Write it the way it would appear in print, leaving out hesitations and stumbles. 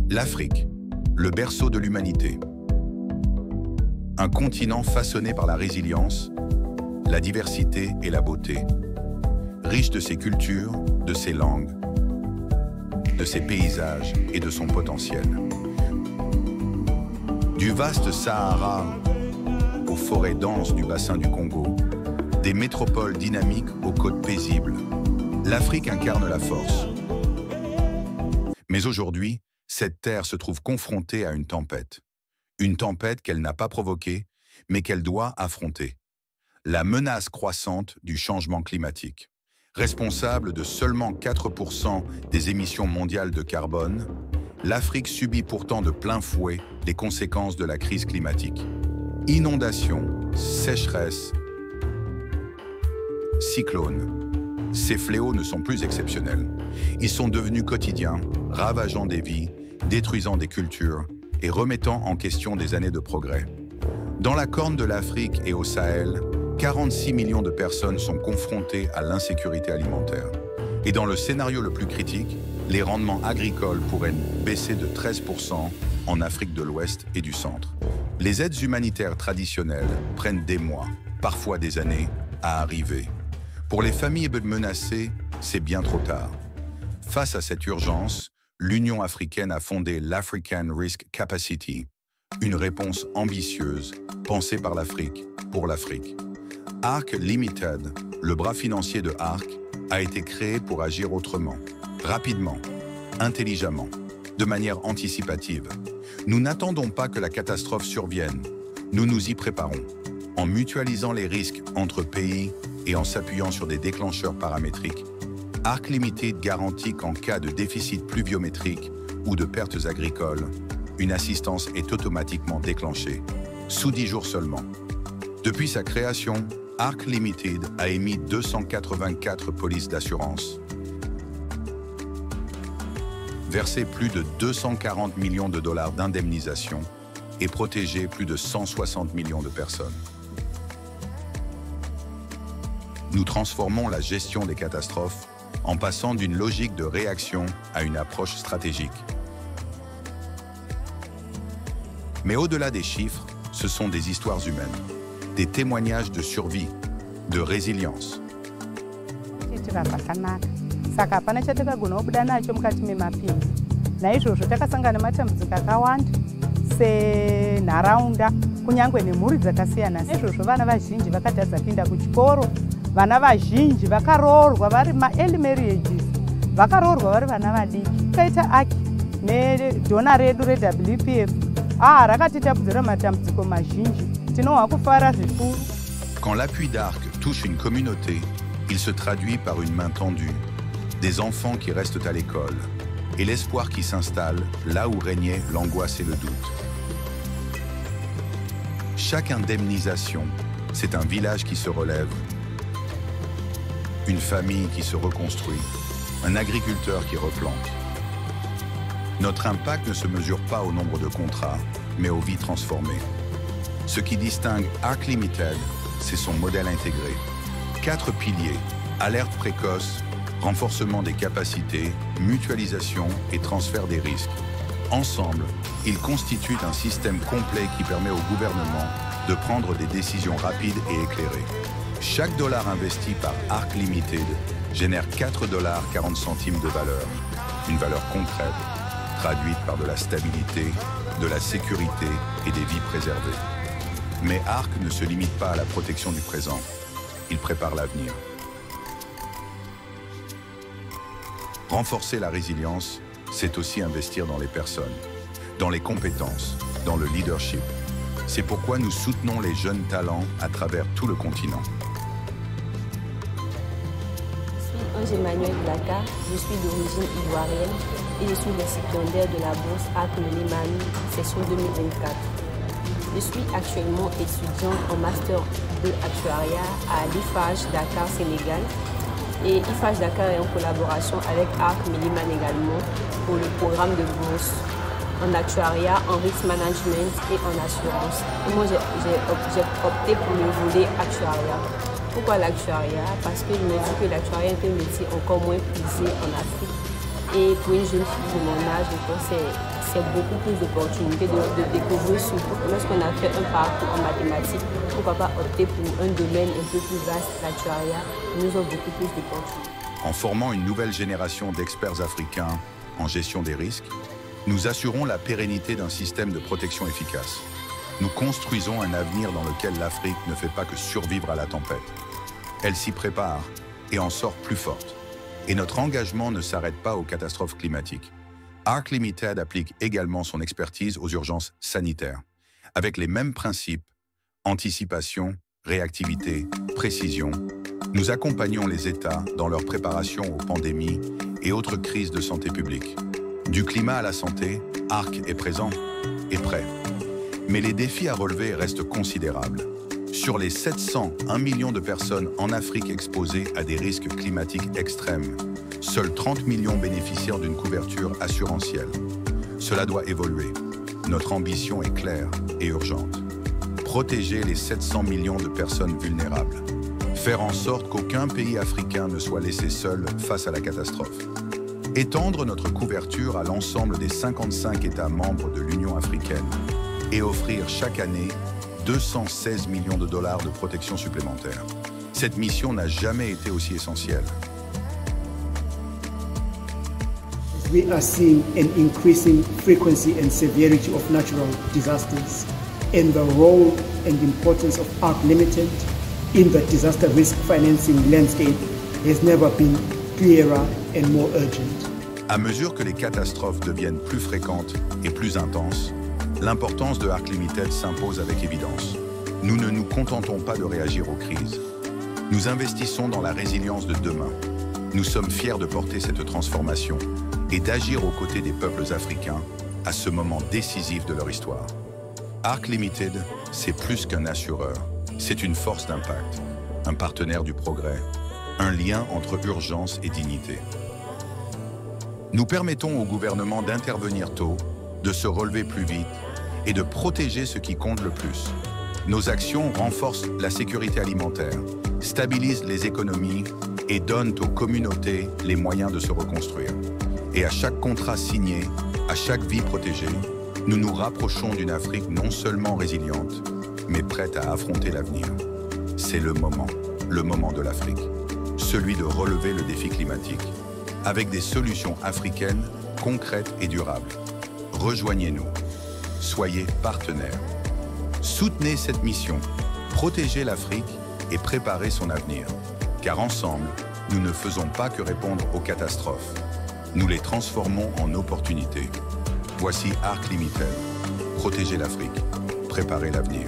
L'Afrique, le berceau de l'humanité. Un continent façonné par la résilience, la diversité et la beauté. Riche de ses cultures, de ses langues, de ses paysages et de son potentiel. Du vaste Sahara aux forêts denses du bassin du Congo, des métropoles dynamiques aux côtes paisibles, l'Afrique incarne la force. Mais aujourd'hui, cette terre se trouve confrontée à une tempête. Une tempête qu'elle n'a pas provoquée, mais qu'elle doit affronter. La menace croissante du changement climatique. Responsable de seulement 4% des émissions mondiales de carbone, l'Afrique subit pourtant de plein fouet les conséquences de la crise climatique. Inondations, sécheresse, cyclones. Ces fléaux ne sont plus exceptionnels. Ils sont devenus quotidiens, ravageant des vies, détruisant des cultures et remettant en question des années de progrès. Dans la Corne de l'Afrique et au Sahel, 46 millions de personnes sont confrontées à l'insécurité alimentaire. Et dans le scénario le plus critique, les rendements agricoles pourraient baisser de 13% en Afrique de l'Ouest et du Centre. Les aides humanitaires traditionnelles prennent des mois, parfois des années, à arriver. Pour les familles menacées, c'est bien trop tard. Face à cette urgence, l'Union africaine a fondé l'African Risk Capacity, une réponse ambitieuse, pensée par l'Afrique, pour l'Afrique. ARC Limited, le bras financier de ARC, a été créé pour agir autrement, rapidement, intelligemment, de manière anticipative. Nous n'attendons pas que la catastrophe survienne, nous nous y préparons, en mutualisant les risques entre pays et en s'appuyant sur des déclencheurs paramétriques. ARC Limited garantit qu'en cas de déficit pluviométrique ou de pertes agricoles, une assistance est automatiquement déclenchée, sous 10 jours seulement. Depuis sa création, ARC Limited a émis 284 polices d'assurance, versé plus de 240 millions de dollars d'indemnisation et protégé plus de 160 millions de personnes. Nous transformons la gestion des catastrophes en passant d'une logique de réaction à une approche stratégique. Mais au-delà des chiffres, ce sont des histoires humaines, des témoignages de survie, de résilience. Saka hapana chatakagona kubuda nacho mukati memapinzi. Naizvozvo takasangana nematambudziko akawanda senharaunda kunyangwe nemhuri dzakasiyana. Naizvozvo vana vazhinji vakatadza kuenda kuchikoro, vana vazhinji vakaroorwa vari ma-early marriages, vakaroorwa vari vana vadiki. Kaita ARC nedhona redu reWPF rakatitapudzira matambudziko mazhinji. Tinohwa kufara zvikuru. Quand l'appui d'ARC touche une communauté, il se traduit par une main tendue, des enfants qui restent à l'école et l'espoir qui s'installe là où régnait l'angoisse et le doute. Chaque indemnisation, c'est un village qui se relève, une famille qui se reconstruit, un agriculteur qui replante. Notre impact ne se mesure pas au nombre de contrats, mais aux vies transformées. Ce qui distingue ARC Limited, c'est son modèle intégré. 4 piliers, alerte précoce, renforcement des capacités, mutualisation et transfert des risques. Ensemble, ils constituent un système complet qui permet au gouvernement de prendre des décisions rapides et éclairées. Chaque dollar investi par ARC Limited génère 4,40 $ de valeur, une valeur concrète, traduite par de la stabilité, de la sécurité et des vies préservées. Mais ARC ne se limite pas à la protection du présent, il prépare l'avenir. Renforcer la résilience, c'est aussi investir dans les personnes, dans les compétences, dans le leadership. C'est pourquoi nous soutenons les jeunes talents à travers tout le continent. Je suis Emmanuel Blaka, je suis d'origine ivoirienne et je suis récipiendaire de la bourse ARC Mélimane, session 2024. Je suis actuellement étudiante en Master 2 Actuariat à l'IFAGE Dakar, Sénégal. Et IFAGE Dakar est en collaboration avec ARC Mélimane également pour le programme de bourse en actuariat, en risk management et en assurance. Et moi, j'ai opté pour le volet actuariat. Pourquoi l'actuariat? Parce que je me dis que l'actuariat est un métier encore moins prisé en Afrique. Et pour une jeune fille de mon âge, je pense que c'est beaucoup plus d'opportunités de découvrir, surtout lorsqu'on a fait un parcours en mathématiques. Pourquoi pas opter pour un domaine un peu plus vaste, l'actuariat, nous avons beaucoup plus d'opportunités. En formant une nouvelle génération d'experts africains en gestion des risques, nous assurons la pérennité d'un système de protection efficace. Nous construisons un avenir dans lequel l'Afrique ne fait pas que survivre à la tempête. Elle s'y prépare et en sort plus forte. Et notre engagement ne s'arrête pas aux catastrophes climatiques. ARC Limited applique également son expertise aux urgences sanitaires, avec les mêmes principes, anticipation, réactivité, précision. Nous accompagnons les États dans leur préparation aux pandémies et autres crises de santé publique. Du climat à la santé, ARC est présent et prêt. Mais les défis à relever restent considérables. Sur les 701 millions de personnes en Afrique exposées à des risques climatiques extrêmes, seuls 30 millions bénéficiaires d'une couverture assurantielle. Cela doit évoluer. Notre ambition est claire et urgente. Protéger les 700 millions de personnes vulnérables. Faire en sorte qu'aucun pays africain ne soit laissé seul face à la catastrophe. Étendre notre couverture à l'ensemble des 55 États membres de l'Union africaine et offrir chaque année 216 millions de dollars de protection supplémentaire. Cette mission n'a jamais été aussi essentielle. We are seeing an increasing frequency and severity of natural disasters, and the role and importance of ARC Limited in the disaster risk financing landscape has never been clearer and more urgent. À mesure que les catastrophes deviennent plus fréquentes et plus intenses, l'importance de ARC Limited s'impose avec évidence. Nous ne nous contentons pas de réagir aux crises. Nous investissons dans la résilience de demain. Nous sommes fiers de porter cette transformation et d'agir aux côtés des peuples africains à ce moment décisif de leur histoire. ARC Limited, c'est plus qu'un assureur. C'est une force d'impact, un partenaire du progrès, un lien entre urgence et dignité. Nous permettons au gouvernement d'intervenir tôt, de se relever plus vite et de protéger ce qui compte le plus. Nos actions renforcent la sécurité alimentaire, stabilisent les économies et donnent aux communautés les moyens de se reconstruire. Et à chaque contrat signé, à chaque vie protégée, nous nous rapprochons d'une Afrique non seulement résiliente, mais prête à affronter l'avenir. C'est le moment de l'Afrique, celui de relever le défi climatique, avec des solutions africaines concrètes et durables. Rejoignez-nous, soyez partenaires. Soutenez cette mission, protégez l'Afrique et préparez son avenir. Car ensemble, nous ne faisons pas que répondre aux catastrophes. Nous les transformons en opportunités. Voici ARC Limited. Protégez l'Afrique, préparez l'avenir.